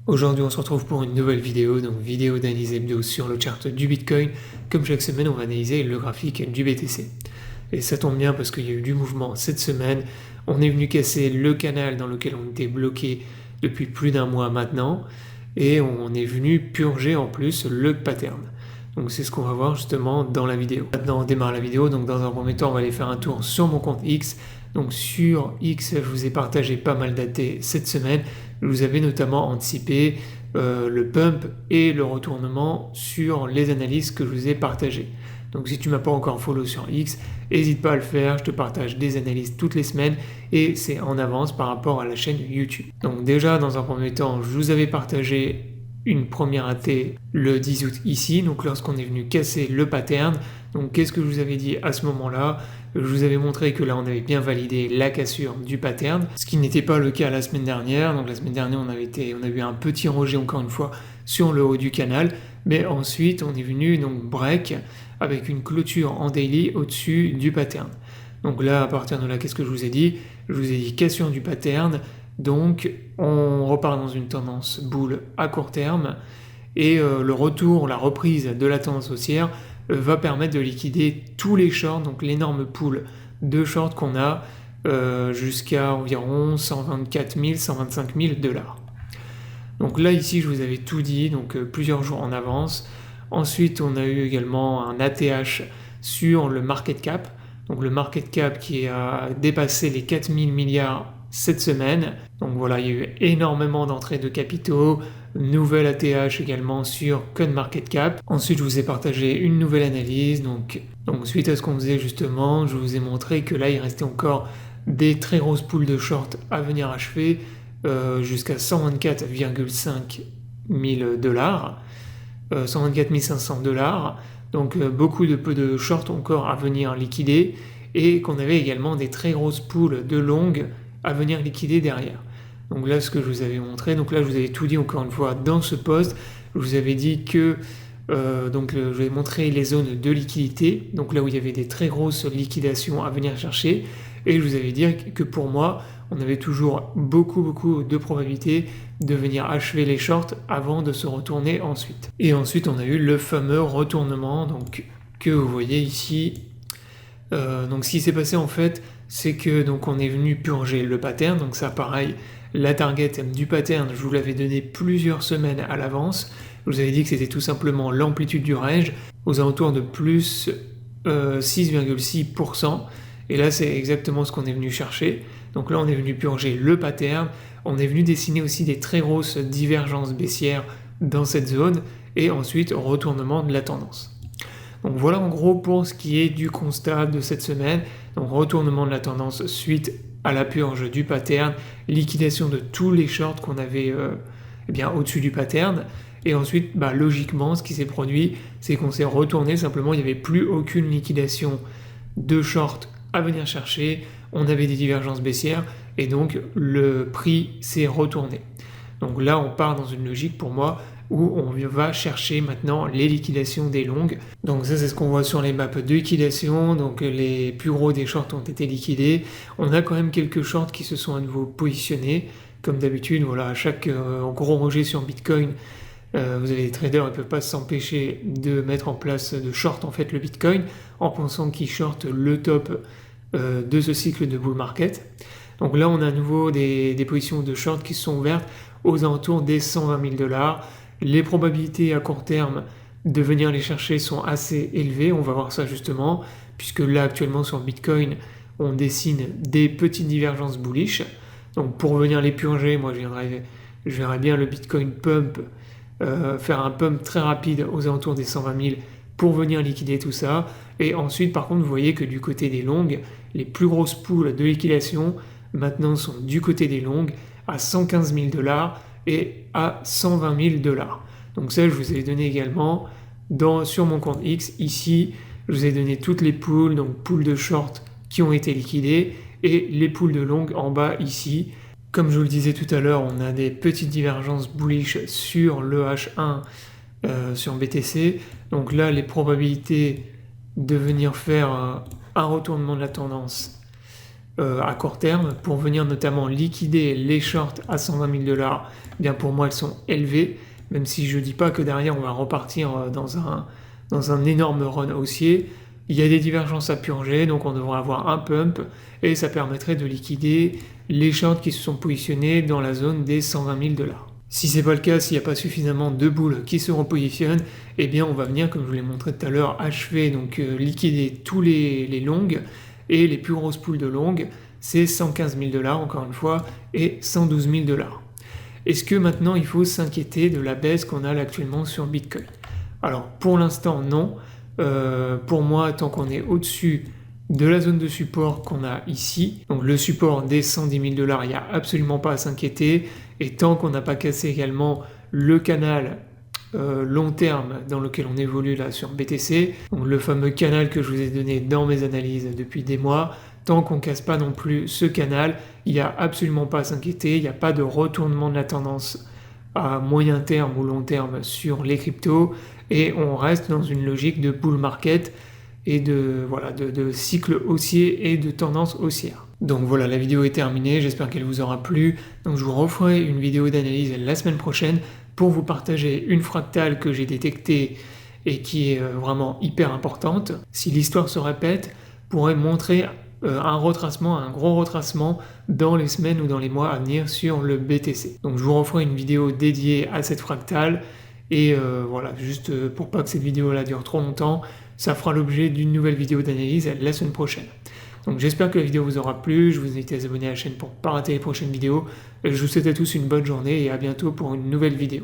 Aujourd'hui, on se retrouve pour une nouvelle vidéo, donc vidéo d'analyse hebdo sur le chart du Bitcoin. Comme chaque semaine, on va analyser le graphique du BTC. Et ça tombe bien parce qu'il y a eu du mouvement cette semaine. On est venu casser le canal dans lequel on était bloqué depuis plus d'un mois maintenant. Et on est venu purger en plus le pattern. Donc c'est ce qu'on va voir justement dans la vidéo. Maintenant on démarre la vidéo, donc dans un premier temps on va aller faire un tour sur mon compte X. Donc sur X, je vous ai partagé pas mal d'AT cette semaine. Je vous avais notamment anticipé le pump et le retournement sur les analyses que je vous ai partagées. Donc si tu m'as pas encore follow sur X, n'hésite pas à le faire, je te partage des analyses toutes les semaines et c'est en avance par rapport à la chaîne YouTube. Donc déjà dans un premier temps, je vous avais partagé une première AT le 10 août ici, donc lorsqu'on est venu casser le pattern. Donc qu'est-ce que je vous avais dit à ce moment-là? Je vous avais montré que là on avait bien validé la cassure du pattern, ce qui n'était pas le cas la semaine dernière. Donc la semaine dernière on a eu un petit rejet encore une fois sur le haut du canal, mais ensuite on est venu donc break avec une clôture en daily au-dessus du pattern. Donc là à partir de là qu'est-ce que je vous ai dit? Je vous ai dit cassure du pattern. Donc on repart dans une tendance bull à court terme et le retour, la reprise de la tendance haussière va permettre de liquider tous les shorts, donc l'énorme pool de shorts qu'on a jusqu'à environ 124 000, 125 000 $. Donc là ici je vous avais tout dit, donc plusieurs jours en avance. Ensuite on a eu également un ATH sur le market cap, donc le market cap qui a dépassé les 4000 milliards cette semaine. Donc voilà, il y a eu énormément d'entrées de capitaux, nouvelle ATH également sur CoinMarketCap. Ensuite, je vous ai partagé une nouvelle analyse. Donc suite à ce qu'on faisait justement, je vous ai montré que là, il restait encore des très grosses poules de short à venir achever jusqu'à 124,5 000 $, 124 500 $. Donc beaucoup de peu de short encore à venir liquider et qu'on avait également des très grosses poules de longues à venir liquider derrière. Donc là, ce que je vous avais montré, donc là, je vous avais tout dit encore une fois dans ce post. Je vous avais dit que je vais montrer les zones de liquidité, donc là où il y avait des très grosses liquidations à venir chercher. Et je vous avais dit que pour moi, on avait toujours beaucoup de probabilités de venir achever les shorts avant de se retourner ensuite. Et ensuite, on a eu le fameux retournement, donc que vous voyez ici. Donc ce qui s'est passé en fait, c'est que donc on est venu purger le pattern. Donc ça, pareil, la target du pattern, je vous l'avais donné plusieurs semaines à l'avance. Je vous avais dit que c'était tout simplement l'amplitude du range aux alentours de plus 6,6%. Et là, c'est exactement ce qu'on est venu chercher. Donc là, on est venu purger le pattern. On est venu dessiner aussi des très grosses divergences baissières dans cette zone. Et ensuite, retournement de la tendance. Donc voilà en gros pour ce qui est du constat de cette semaine. Donc retournement de la tendance suite à la purge du pattern, liquidation de tous les shorts qu'on avait au-dessus du pattern. Et ensuite, logiquement, ce qui s'est produit, c'est qu'on s'est retourné, simplement il n'y avait plus aucune liquidation de shorts à venir chercher, on avait des divergences baissières, et donc le prix s'est retourné. Donc là, on part dans une logique pour moi où on va chercher maintenant les liquidations des longues. Donc ça, c'est ce qu'on voit sur les maps de liquidation. Donc les plus gros des shorts ont été liquidés. On a quand même quelques shorts qui se sont à nouveau positionnés. Comme d'habitude, voilà, à chaque gros rejet sur Bitcoin, vous avez des traders, ils ne peuvent pas s'empêcher de mettre en place, de short en fait le Bitcoin, en pensant qu'ils shortent le top de ce cycle de bull market. Donc là, on a à nouveau des positions de short qui se sont ouvertes aux alentours des 120 000 $. Les probabilités à court terme de venir les chercher sont assez élevées, on va voir ça justement, puisque là actuellement sur Bitcoin, on dessine des petites divergences bullish. Donc pour venir les purger, moi je verrais bien le Bitcoin pump, faire un pump très rapide aux alentours des 120 000 pour venir liquider tout ça. Et ensuite par contre vous voyez que du côté des longues, les plus grosses poules de liquidation maintenant sont du côté des longues à 115 000 $ et à 120 000 $. Donc ça, je vous ai donné également sur mon compte X. Ici, je vous ai donné toutes les poules, donc poules de short qui ont été liquidées et les poules de longue en bas ici. Comme je vous le disais tout à l'heure, on a des petites divergences bullish sur le H1 sur BTC. Donc là, les probabilités de venir faire un retournement de la tendance à court terme pour venir notamment liquider les shorts à 120 000 $, bien pour moi elles sont élevées, même si je ne dis pas que derrière on va repartir dans un énorme run haussier. Il y a des divergences à purger, donc on devrait avoir un pump et ça permettrait de liquider les shorts qui se sont positionnés dans la zone des 120 000 $. Si c'est pas le cas, s'il n'y a pas suffisamment de boules qui se repositionnent, eh bien on va venir, comme je vous l'ai montré tout à l'heure, achever, donc liquider tous les longues, et les plus grosses poules de longues, c'est 115 000 $, encore une fois, et 112 000 $. Est-ce que maintenant il faut s'inquiéter de la baisse qu'on a actuellement sur Bitcoin? Alors pour l'instant non. Pour moi, tant qu'on est au-dessus de la zone de support qu'on a ici, donc le support des 110 000 $, il n'y a absolument pas à s'inquiéter, et tant qu'on n'a pas cassé également le canal long terme dans lequel on évolue là sur BTC, donc le fameux canal que je vous ai donné dans mes analyses depuis des mois, tant qu'on ne casse pas non plus ce canal, il n'y a absolument pas à s'inquiéter, il n'y a pas de retournement de la tendance à moyen terme ou long terme sur les cryptos, et on reste dans une logique de bull market et de cycle haussier et de tendance haussière. Donc voilà, la vidéo est terminée, j'espère qu'elle vous aura plu. Donc je vous referai une vidéo d'analyse la semaine prochaine pour vous partager une fractale que j'ai détectée et qui est vraiment hyper importante. Si l'histoire se répète, pourrait montrer un gros retracement dans les semaines ou dans les mois à venir sur le BTC. Donc je vous referai une vidéo dédiée à cette fractale, et voilà, juste pour pas que cette vidéo-là dure trop longtemps, ça fera l'objet d'une nouvelle vidéo d'analyse la semaine prochaine. Donc j'espère que la vidéo vous aura plu, je vous invite à vous abonner à la chaîne pour ne pas rater les prochaines vidéos. Je vous souhaite à tous une bonne journée et à bientôt pour une nouvelle vidéo.